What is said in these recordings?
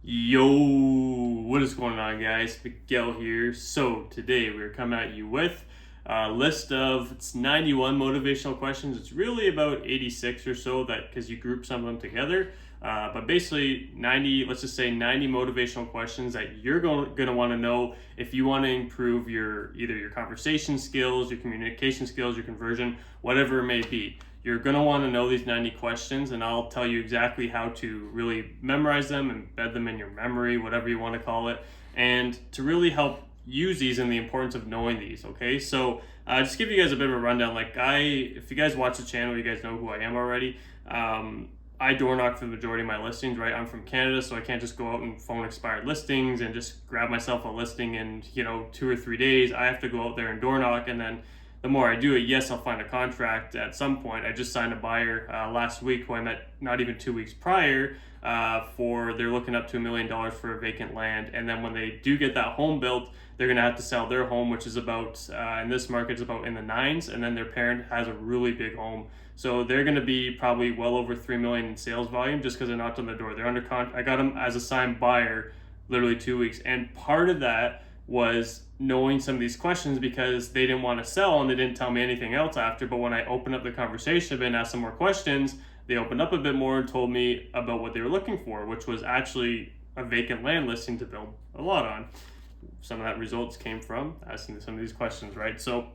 Yo, what is going on, guys? Miguel here. So today we're coming at you with a list of 91 motivational questions. It's really about 86 or so that because you group some of them together. But basically 90, let's just say 90 motivational questions that you're going to want to know if you want to improve either your conversation skills, your communication skills, your conversion, whatever it may be. You're going to want to know these 90 questions, and I'll tell you exactly how to really memorize them, embed them in your memory, whatever you want to call it, and to really help use these and the importance of knowing these, okay? So just give you guys a bit of a rundown. If you guys watch the channel, you guys know who I am already. I door knock for the majority of my listings, right? I'm from Canada, so I can't just go out and phone expired listings and just grab myself a listing in, 2 or 3 days. I have to go out there and door knock, and then the more I do it, yes, I'll find a contract at some point. I just signed a buyer last week who I met not even 2 weeks prior they're looking up to $1 million for a vacant land. And then when they do get that home built, they're going to have to sell their home, which is about, in this market, it's about in the nines. And then their parent has a really big home. So they're going to be probably well over 3 million in sales volume just because I knocked on the door. They're under contract. I got them as a signed buyer literally 2 weeks. And part of that was knowing some of these questions because they didn't want to sell and they didn't tell me anything else after. But when I opened up the conversation and asked some more questions, they opened up a bit more and told me about what they were looking for, which was actually a vacant land listing to build a lot on. Some of that results came from asking some of these questions, right? So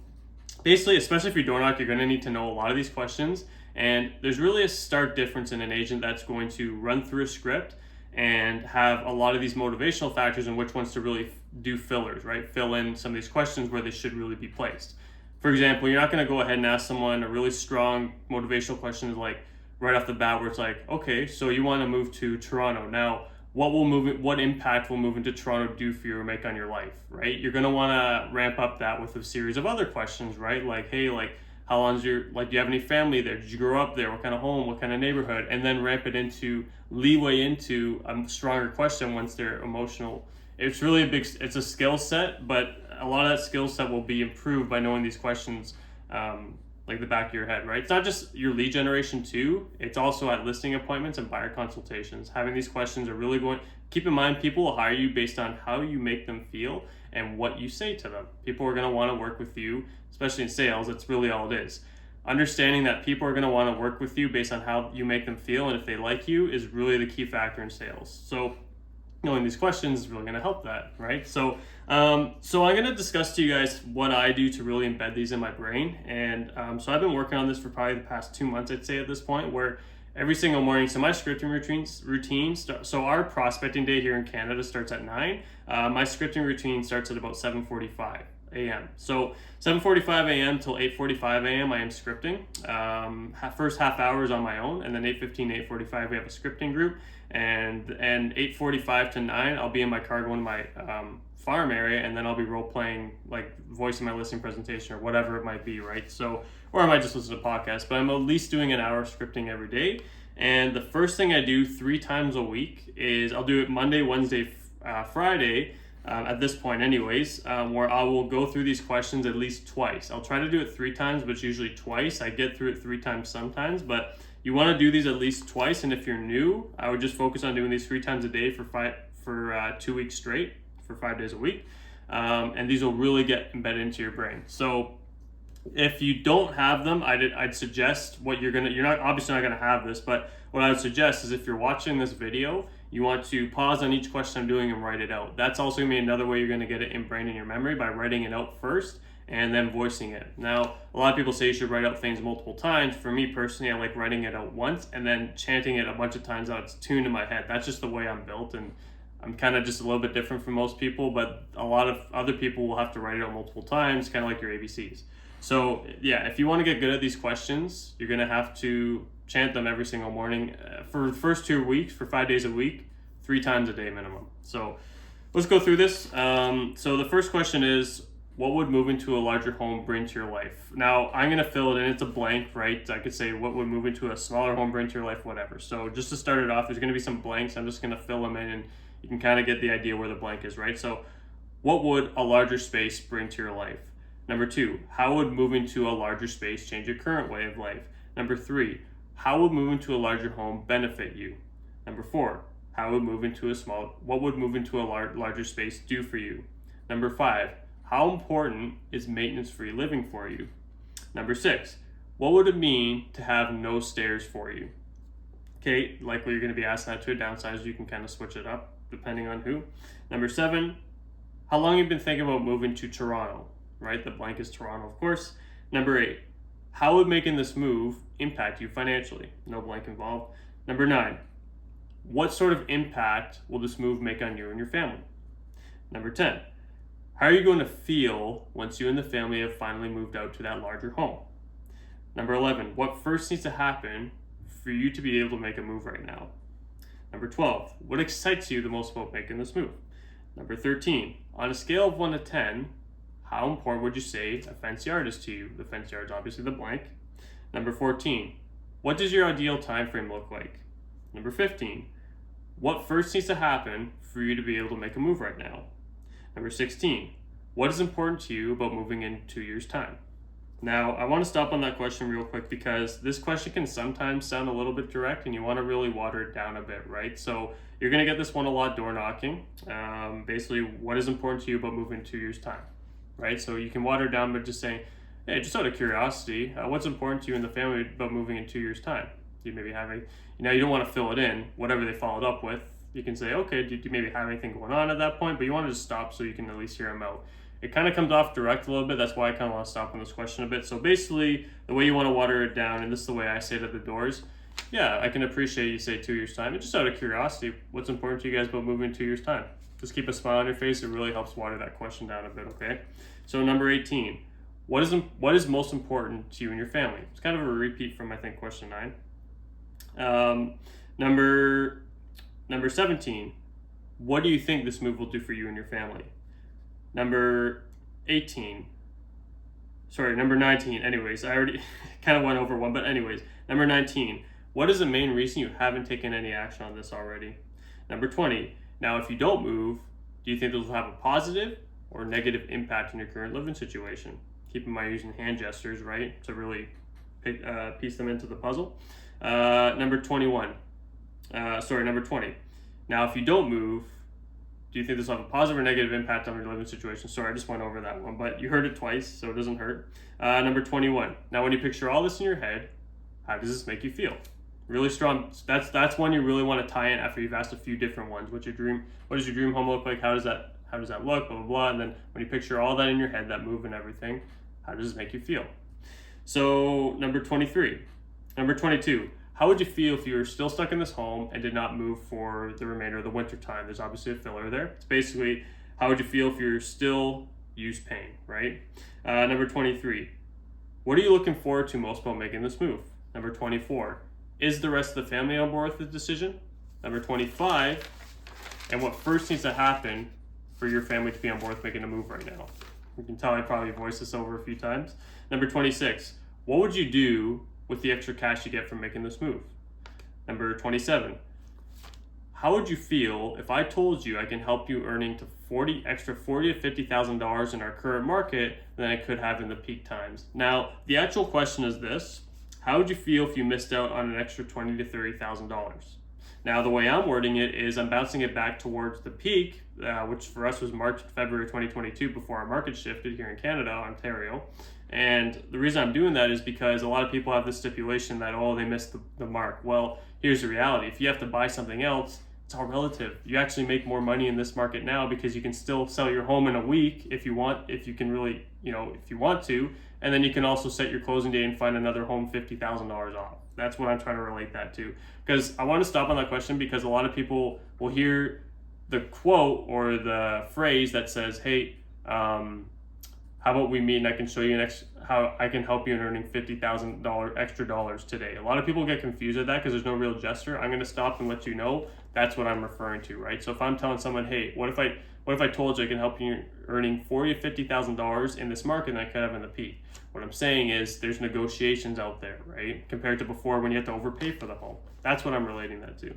basically, especially if you're door knock, you're going to need to know a lot of these questions. And there's really a stark difference in an agent that's going to run through a script and have a lot of these motivational factors and which ones to really do fillers, right? Fill in some of these questions where they should really be placed. For example, you're not going to go ahead and ask someone a really strong motivational question like right off the bat where it's like, okay, so you want to move to Toronto. Now, what impact will moving to Toronto do for you or make on your life, right? You're going to want to ramp up that with a series of other questions, right? Like, hey, how long's do you have any family there? Did you grow up there? What kind of home? What kind of neighborhood? And then ramp it into leeway into a stronger question once they're emotional. It's really it's a skill set, but a lot of that skill set will be improved by knowing these questions like the back of your head, right? It's not just your lead generation too. It's also at listing appointments and buyer consultations. Having these questions are really keep in mind, people will hire you based on how you make them feel and what you say to them. People are going to want to work with you, especially in sales. That's really all it is. Understanding that people are going to want to work with you based on how you make them feel and if they like you is really the key factor in sales. So knowing these questions is really going to help that, right? So I'm going to discuss to you guys what I do to really embed these in my brain. And so I've been working on this for probably the past 2 months, I'd say at this point, where every single morning, so my scripting routine so our prospecting day here in Canada starts at 9. My scripting routine starts at about 7:45 a.m. So 7:45 a.m. till 8:45 a.m. I am scripting. First half hour is on my own, and then 8:15, 8:45 we have a scripting group, and 8:45 to 9 I'll be in my car going to my farm area, and then I'll be role playing, like voicing my listing presentation or whatever it might be, right? So, or I might just listen to podcasts, but I'm at least doing an hour of scripting every day. And the first thing I do 3 times a week is I'll do it Monday, Wednesday, Friday. At this point anyways, where I will go through these questions at least twice. I'll try to do it 3 times, but it's usually twice. I get through it 3 times sometimes, but you want to do these at least twice. And if you're new, I would just focus on doing these 3 times a day for 2 weeks straight, for 5 days a week. And these will really get embedded into your brain. So if you don't have them, I'd suggest you're not obviously not gonna have this, but what I would suggest is if you're watching this video, you want to pause on each question I'm doing and write it out. That's also gonna be another way you're gonna get it ingrained in your memory, by writing it out first and then voicing it. Now, a lot of people say you should write out things multiple times. For me personally, I like writing it out once and then chanting it a bunch of times out. It's tuned in my head. That's just the way I'm built, and I'm kind of just a little bit different from most people, but a lot of other people will have to write it out multiple times, kind of like your ABCs. So yeah, if you want to get good at these questions, you're going to have to chant them every single morning for the first 2 weeks, for 5 days a week, 3 times a day minimum. So let's go through this. So the first question is, what would moving to a larger home bring to your life? Now, I'm going to fill it in. It's a blank, right? I could say, what would moving to a smaller home bring to your life, whatever. So just to start it off, there's going to be some blanks. I'm just going to fill them in, and you can kind of get the idea where the blank is, right? So what would a larger space bring to your life? Number 2, how would moving to a larger space change your current way of life? Number 3, how would moving to a larger home benefit you? Number 4, what would moving to a larger space do for you? Number 5, how important is maintenance-free living for you? Number 6, what would it mean to have no stairs for you? Okay, likely you're going to be asked that to a downsizer. You can kind of switch it up depending on who. Number 7, how long have you been thinking about moving to Toronto? Right, the blank is Toronto, of course. Number 8, how would making this move impact you financially? No blank involved. Number 9, what sort of impact will this move make on you and your family? Number 10, how are you going to feel once you and the family have finally moved out to that larger home? Number 11, what first needs to happen for you to be able to make a move right now? Number 12, what excites you the most about making this move? Number 13, on a scale of 1 to 10, how important would you say a fence yard is to you? The fence yard is obviously the blank. Number 14, what does your ideal time frame look like? Number 15, what first needs to happen for you to be able to make a move right now? Number 16, what is important to you about moving in 2 years' time? Now, I want to stop on that question real quick because this question can sometimes sound a little bit direct and you want to really water it down a bit, right? So you're going to get this one a lot, door knocking. Basically, what is important to you about moving in 2 years' time, right? So you can water it down by just saying, hey, just out of curiosity, what's important to you and the family about moving in 2 years' time? Do you maybe have you don't want to fill it in, whatever they followed up with. You can say, okay, do you maybe have anything going on at that point? But you want to just stop so you can at least hear them out. It kind of comes off direct a little bit. That's why I kind of want to stop on this question a bit. So basically, the way you want to water it down, and this is the way I say it at the doors, yeah, I can appreciate you say 2 years' time. And just out of curiosity, what's important to you guys about moving in 2 years' time? Just keep a smile on your face. It really helps water that question down a bit, okay? So number 18, what is most important to you and your family? It's kind of a repeat from, I think, question 9. Number 17, what do you think this move will do for you and your family? Number 19, anyways, I already kind of went over one, but anyways, number 19, what is the main reason you haven't taken any action on this already? Number 20, now if you don't move, do you think this will have a positive or negative impact on your current living situation? Keep in mind using hand gestures, right, to really piece them into the puzzle. Number 20, now if you don't move, do you think this will have a positive or negative impact on your living situation? Sorry, I just went over that one, but you heard it twice, so it doesn't hurt. Number 21. Now, when you picture all this in your head, how does this make you feel? Really strong. That's one you really want to tie in after you've asked a few different ones. What does your dream home look like? How does that look? Blah blah blah. And then when you picture all that in your head, that move and everything, how does this make you feel? So number 23. Number 22. How would you feel if you were still stuck in this home and did not move for the remainder of the winter time? There's obviously a filler there. It's basically, how would you feel if you're still paying, right? Number 23, what are you looking forward to most about making this move? Number 24, is the rest of the family on board with the decision? Number 25, and what first needs to happen for your family to be on board with making a move right now? You can tell I probably voiced this over a few times. Number 26, what would you do with the extra cash you get from making this move? Number 27, how would you feel if I told you I can help you earning to $40,000 to $50,000 in our current market than I could have in the peak times? Now, the actual question is this: how would you feel if you missed out on an extra $20,000 to $30,000? Now, the way I'm wording it is I'm bouncing it back towards the peak, which for us was March, February 2022, before our market shifted here in Canada, Ontario. And the reason I'm doing that is because a lot of people have this stipulation that, oh, they missed the mark. Well, here's the reality. If you have to buy something else, it's all relative. You actually make more money in this market now because you can still sell your home in a week if you want to, and then you can also set your closing date and find another home $50,000 off. That's what I'm trying to relate that to. Because I want to stop on that question because a lot of people will hear the quote or the phrase that says, hey, how about we meet and I can show you how I can help you in earning $50,000 extra dollars today. A lot of people get confused at that because there's no real gesture. I'm going to stop and let you know that's what I'm referring to, right? So if I'm telling someone, hey, what if I told you I can help you earning $40,000 to $50,000 in this market than I could have in the peak? What I'm saying is there's negotiations out there, right? Compared to before when you had to overpay for the home. That's what I'm relating that to.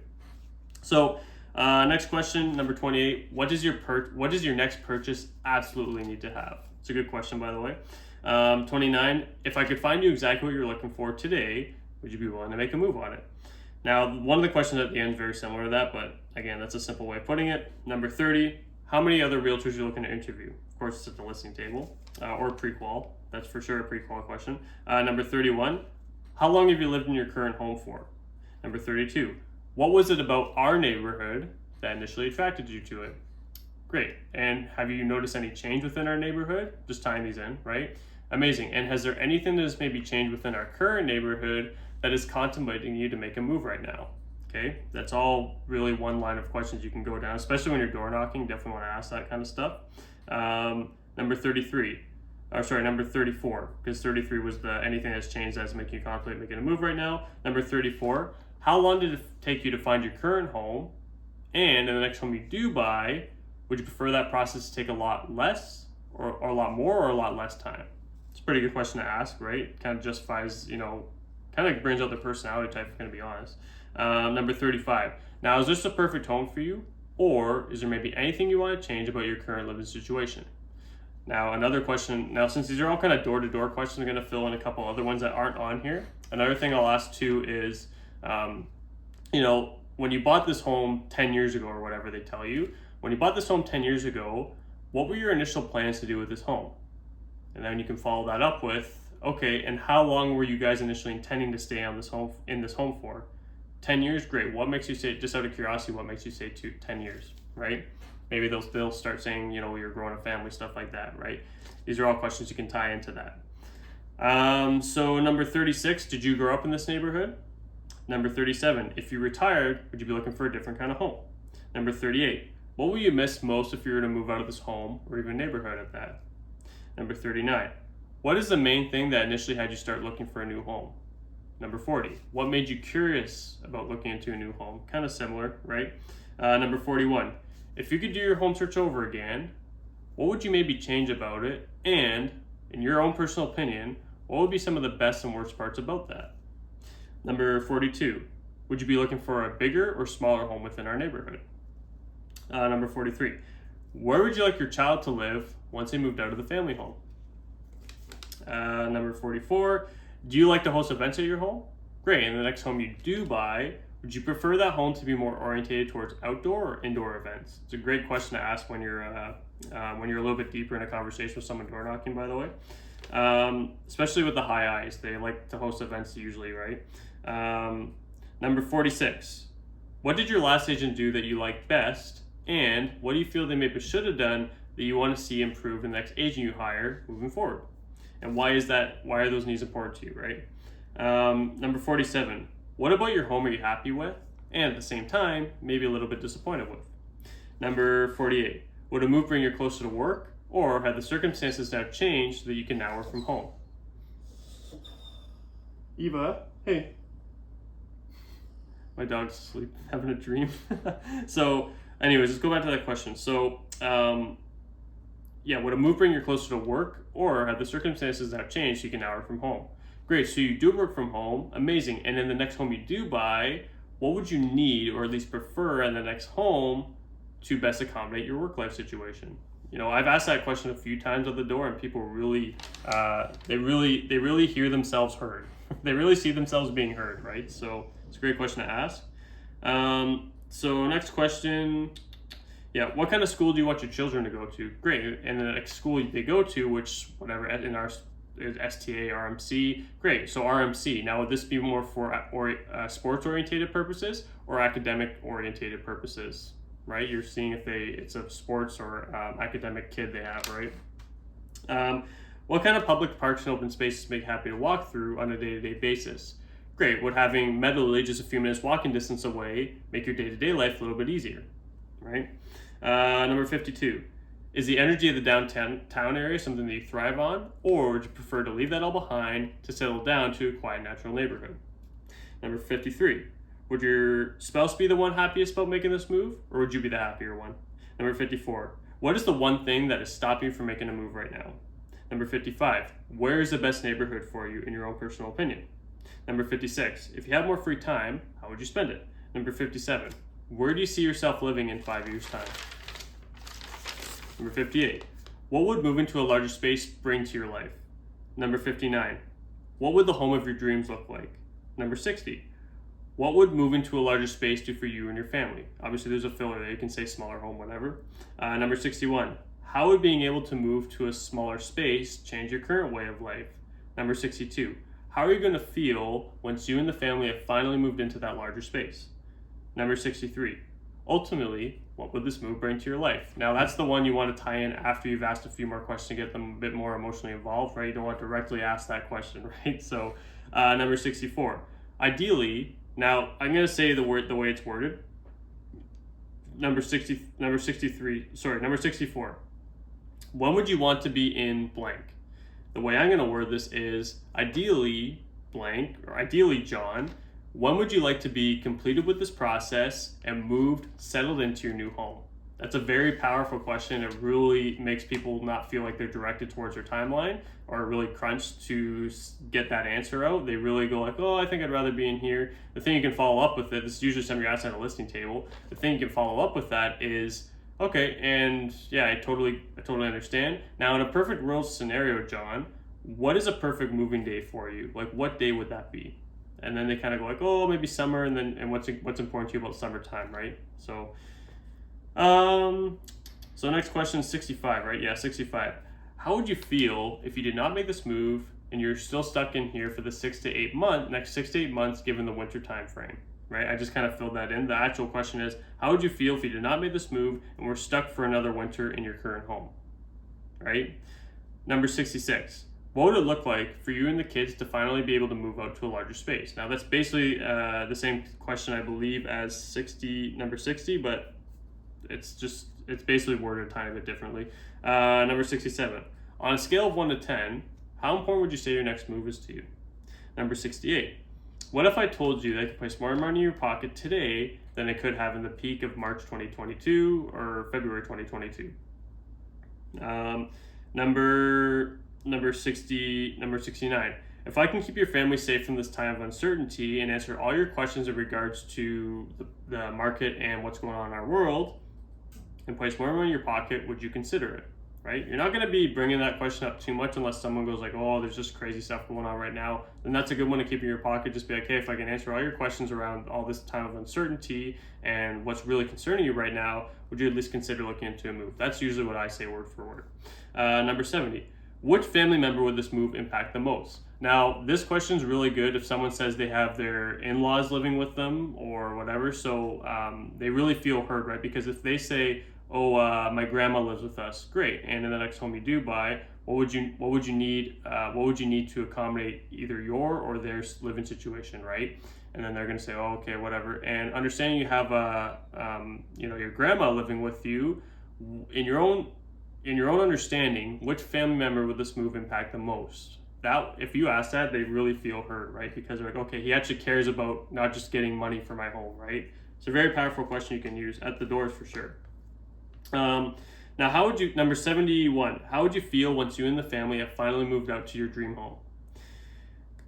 So next question, number 28. What does your next purchase absolutely need to have? It's a good question, by the way. 29, if I could find you exactly what you're looking for today, would you be willing to make a move on it? Now, one of the questions at the end is very similar to that, but again, that's a simple way of putting it. Number 30, how many other realtors are you looking to interview? Of course, it's at the listing table or pre-qual. That's for sure a pre-qual question. Number 31, how long have you lived in your current home for? Number 32, what was it about our neighborhood that initially attracted you to it? Great. And have you noticed any change within our neighborhood? Just tying these in, right? Amazing. And has there anything that has maybe changed within our current neighborhood that is contemplating you to make a move right now? Okay, that's all really one line of questions you can go down, especially when you're door knocking. Definitely want to ask that kind of stuff. Number 34, because 33 was the anything that's changed that's making you contemplate making a move right now. Number 34, how long did it take you to find your current home? And in the next home you do buy, would you prefer that process to take a lot less or a lot more or a lot less time? It's a pretty good question to ask, right? Kind of justifies, kind of brings out the personality type, if I'm going to be honest. Number 35. Now, is this the perfect home for you? Or is there maybe anything you want to change about your current living situation? Now, another question. Now, since these are all kind of door-to-door questions, I'm going to fill in a couple other ones that aren't on here. Another thing I'll ask too is, when you bought this home 10 years ago or whatever they tell you, when you bought this home 10 years ago, what were your initial plans to do with this home? And then you can follow that up with, okay, and how long were you guys initially intending to stay in this home for? 10 years, great. What makes you say, just out of curiosity, what makes you say 10 years, right? Maybe they'll start saying, you're growing a family, stuff like that, right? These are all questions you can tie into that. So number 36, did you grow up in this neighborhood? Number 37, if you retired, would you be looking for a different kind of home? Number 38, what will you miss most if you were to move out of this home or even neighborhood at that? Number 39, what is the main thing that initially had you start looking for a new home? Number 40, what made you curious about looking into a new home? Kind of similar, right? Number 41, if you could do your home search over again, what would you maybe change about it? And in your own personal opinion, what would be some of the best and worst parts about that? Number 42, would you be looking for a bigger or smaller home within our neighborhood? Number 43, where would you like your child to live once they moved out of the family home? Number 44, do you like to host events at your home? Great, and the next home you do buy, would you prefer that home to be more orientated towards outdoor or indoor events? It's a great question to ask when you're a little bit deeper in a conversation with someone door knocking, by the way. Especially with the high eyes, they like to host events usually, right? Number 46, what did your last agent do that you liked best? And what do you feel they maybe should have done that you want to see improve in the next agent you hire moving forward? And why is that? Why are those needs important to you, right? Number 47, what about your home are you happy with? And at the same time, maybe a little bit disappointed with? Number 48, would a move bring you closer to work? Or have the circumstances now changed so that you can now work from home? Eva, hey. My dog's asleep, having a dream. So, anyways, let's go back to that question. So, would a move bring you closer to work, or have the circumstances now changed so you can now work from home? Great, so you do work from home, amazing. And in the next home you do buy, what would you need, or at least prefer in the next home to best accommodate your work-life situation? I've asked that question a few times at the door, and people really, they really hear themselves heard. They really see themselves being heard, right? So it's a great question to ask. So next question, what kind of school do you want your children to go to? Great, and the next school they go to, which whatever in our is STA, RMC, great. So RMC. Now, would this be more for sports-orientated purposes or academic-orientated purposes? Right, you're seeing if it's a sports or academic kid they have, right? What kind of public parks and open spaces make you happy to walk through on a day-to-day basis? Great, would having Meadow just a few minutes walking distance away make your day-to-day life a little bit easier, right? Number 52, is the energy of the downtown area something that you thrive on, or would you prefer to leave that all behind to settle down to a quiet, natural neighborhood? Number 53, would your spouse be the one happiest about making this move, or would you be the happier one? Number 54, what is the one thing that is stopping you from making a move right now? Number 55, where is the best neighborhood for you in your own personal opinion? Number 56, if you had more free time, how would you spend it? Number 57, where do you see yourself living in 5 years' time? Number 58, what would moving to a larger space bring to your life? Number 59, what would the home of your dreams look like? Number 60, What would moving to a larger space do for you and your family? Obviously, there's a filler there. You can say smaller home, whatever. Number 61. How would being able to move to a smaller space change your current way of life? Number 62. How are you going to feel once you and the family have finally moved into that larger space? Number 63. Ultimately, what would this move bring to your life? Now, that's the one you want to tie in after you've asked a few more questions to get them a bit more emotionally involved, right? You don't want to directly ask that question, right? So, number 64. Ideally, now I'm going to say the way it's worded. Number 64. When would you want to be in blank? The way I'm going to word this is ideally blank, or ideally John, when would you like to be completed with this process and moved, settled into your new home? That's a very powerful question. It really makes people not feel like they're directed towards their timeline or really crunched to get that answer out. They really go like, oh, I think I'd rather be in here. The thing you can follow up with it, this is usually something you're asked at a listing table. The thing you can follow up with that is, okay, and yeah, I totally understand. Now, in a perfect world scenario, John, what is a perfect moving day for you? Like, what day would that be? And then they kind of go like, oh, maybe summer, and what's important to you about summertime, right? So, so next question, 65, right? Yeah, 65. How would you feel if you did not make this move and you're still stuck in here for the next 6 to 8 months, given the winter time frame, right? I just kind of filled that in. The actual question is, how would you feel if you did not make this move and we're stuck for another winter in your current home, right? Number 66. What would it look like for you and the kids to finally be able to move out to a larger space? Now, that's basically the same question, I believe, as number 60, but it's basically worded a tiny bit differently. Number 67. On a scale of 1 to 10, how important would you say your next move is to you? Number 68. What if I told you that I could place more money in your pocket today than I could have in the peak of March 2022 or February 2022? Number 69. If I can keep your family safe from this time of uncertainty and answer all your questions in regards to the market and what's going on in our world and place more money in your pocket, would you consider it? Right? You're not going to be bringing that question up too much unless someone goes like, oh, there's just crazy stuff going on right now. Then that's a good one to keep in your pocket. Just be like, hey, if I can answer all your questions around all this time of uncertainty and what's really concerning you right now, would you at least consider looking into a move? That's usually what I say word for word. Number 70. Which family member would this move impact the most? Now, this question is really good if someone says they have their in-laws living with them or whatever, so they really feel heard, right? Because if they say, oh, my grandma lives with us, great, and in the next home you do buy, what would you need to accommodate either your or their living situation, right? And then they're going to say, oh, okay, whatever. And understanding you have your grandma living with you, in your own understanding, which family member would this move impact the most? That, if you ask that, they really feel heard, right? Because they're like, okay, he actually cares about not just getting money for my home, right? It's a very powerful question you can use at the doors for sure. Now, number 71, how would you feel once you and the family have finally moved out to your dream home?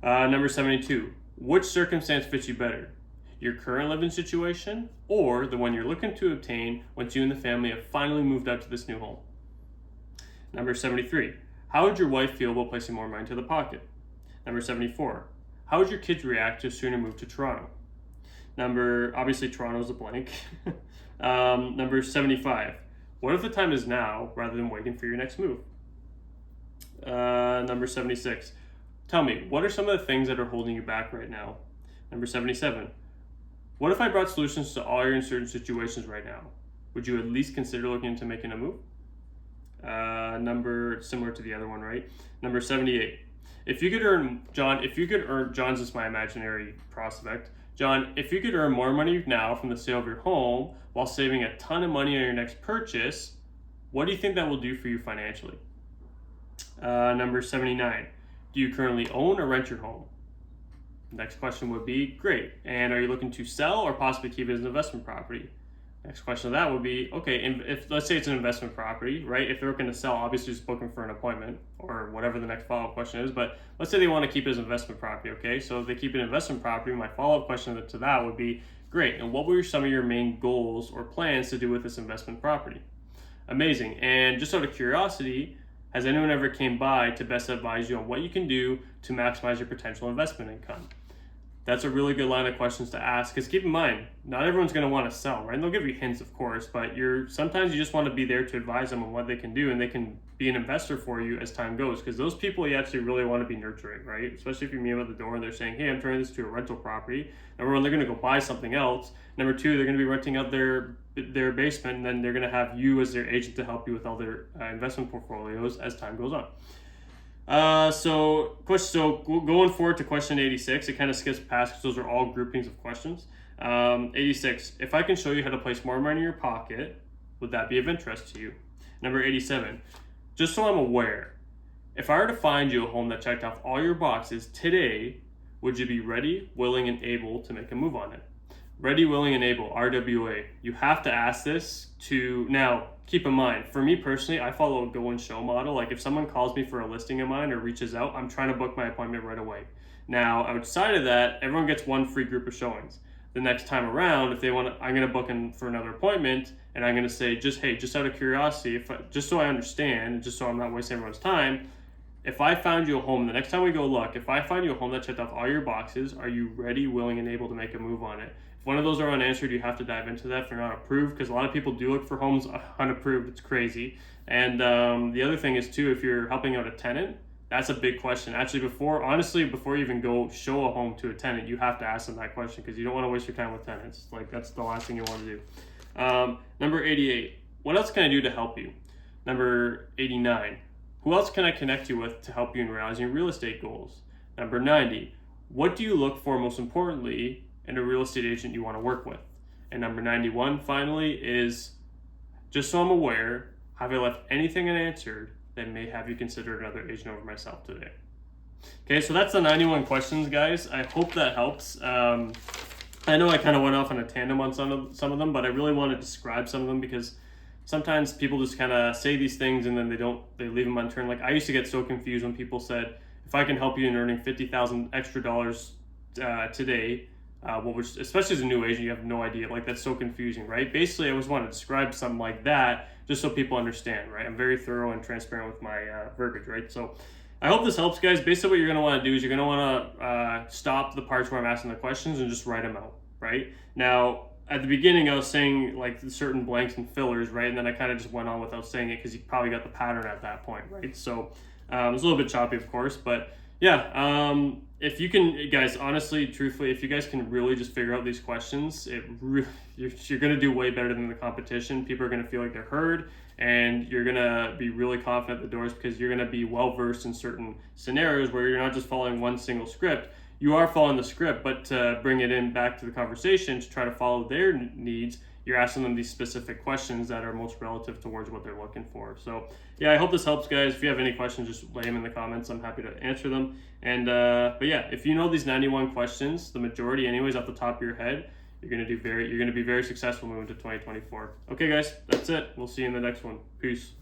Number 72, which circumstance fits you better? Your current living situation or the one you're looking to obtain once you and the family have finally moved out to this new home? Number 73, how would your wife feel about placing more money into the pocket? Number 74, how would your kids react to a sooner move to Toronto? Obviously Toronto's a blank. Number 75, what if the time is now rather than waiting for your next move? Number 76, tell me, what are some of the things that are holding you back right now? Number 77, what if I brought solutions to all your uncertain situations right now? Would you at least consider looking into making a move? Similar to the other one, right? Number 78. John's just my imaginary prospect. John, if you could earn more money now from the sale of your home while saving a ton of money on your next purchase, what do you think that will do for you financially? Number 79. Do you currently own or rent your home? Next question would be, great. And are you looking to sell or possibly keep it as an investment property? Next question of that would be, okay, and if let's say it's an investment property, right? If they're looking to sell, obviously just booking for an appointment or whatever the next follow-up question is, but let's say they want to keep it as an investment property, okay? So if they keep it an investment property, my follow-up question to that would be, great, and what were some of your main goals or plans to do with this investment property? Amazing. And just out of curiosity, has anyone ever came by to best advise you on what you can do to maximize your potential investment income? That's a really good line of questions to ask, because keep in mind, not everyone's going to want to sell, right? And they'll give you hints, of course, but sometimes you just want to be there to advise them on what they can do, and they can be an investor for you as time goes, because those people you actually really want to be nurturing, right? Especially if you meet them at the door and they're saying, hey, I'm turning this to a rental property. Number one, they're going to go buy something else. Number two, they're going to be renting out their basement, and then they're going to have you as their agent to help you with all their investment portfolios as time goes on. So going forward to question 86, it kind of skips past because those are all groupings of questions. 86, if I can show you how to place more money in your pocket, would that be of interest to you? Number 87, just so I'm aware, if I were to find you a home that checked off all your boxes today, would you be ready, willing, and able to make a move on it? Ready, willing, and able, RWA. You have to ask this to, now keep in mind, for me personally, I follow a go and show model. Like if someone calls me for a listing of mine or reaches out, I'm trying to book my appointment right away. Now, outside of that, everyone gets one free group of showings. The next time around, if they want, I'm going to book in for another appointment, and I'm going to say, just out of curiosity, just so I understand, just so I'm not wasting everyone's time, if I found you a home, the next time we go look, if I find you a home that checked off all your boxes, are you ready, willing, and able to make a move on it? If one of those are unanswered, you have to dive into that if you're not approved, because a lot of people do look for homes unapproved. It's crazy. And the other thing is too, if you're helping out a tenant, that's a big question. Actually, before you even go show a home to a tenant, you have to ask them that question, because you don't want to waste your time with tenants. Like that's the last thing you want to do. Number 88, what else can I do to help you? Number 89, who else can I connect you with to help you in realizing your real estate goals? Number 90, what do you look for most importantly in a real estate agent you want to work with? And number 91, finally, is just so I'm aware, have I left anything unanswered that may have you consider another agent over myself today? Okay, so that's the 91 questions, guys. I hope that helps. I know I kind of went off on a tandem on some of them, but I really want to describe some of them, because sometimes people just kind of say these things and then they leave them unturned. Like I used to get so confused when people said, if I can help you in earning $50,000 extra today, which, especially as a new agent, you have no idea. Like that's so confusing, right? Basically, I always want to describe something like that just so people understand, right? I'm very thorough and transparent with my verbiage, right? So I hope this helps, guys. Basically, what you're going to want to do is you're going to want to stop the parts where I'm asking the questions and just write them out, right? Now, at the beginning, I was saying like certain blanks and fillers, right? And then I kind of just went on without saying it because you probably got the pattern at that point, right? So it was a little bit choppy, of course, but yeah, if you can, guys, honestly, truthfully, if you guys can really just figure out these questions, you're going to do way better than the competition. People are going to feel like they're heard, and you're going to be really confident at the doors, because you're going to be well versed in certain scenarios where you're not just following one single script. You are following the script, but to bring it in back to the conversation to try to follow their needs, you're asking them these specific questions that are most relative towards what they're looking for. So yeah, I hope this helps, guys. If you have any questions, just lay them in the comments. I'm happy to answer them. And but yeah, if you know these 91 questions, the majority anyways off the top of your head, you're gonna be very successful moving to 2024. Okay, guys, that's it. We'll see you in the next one. Peace.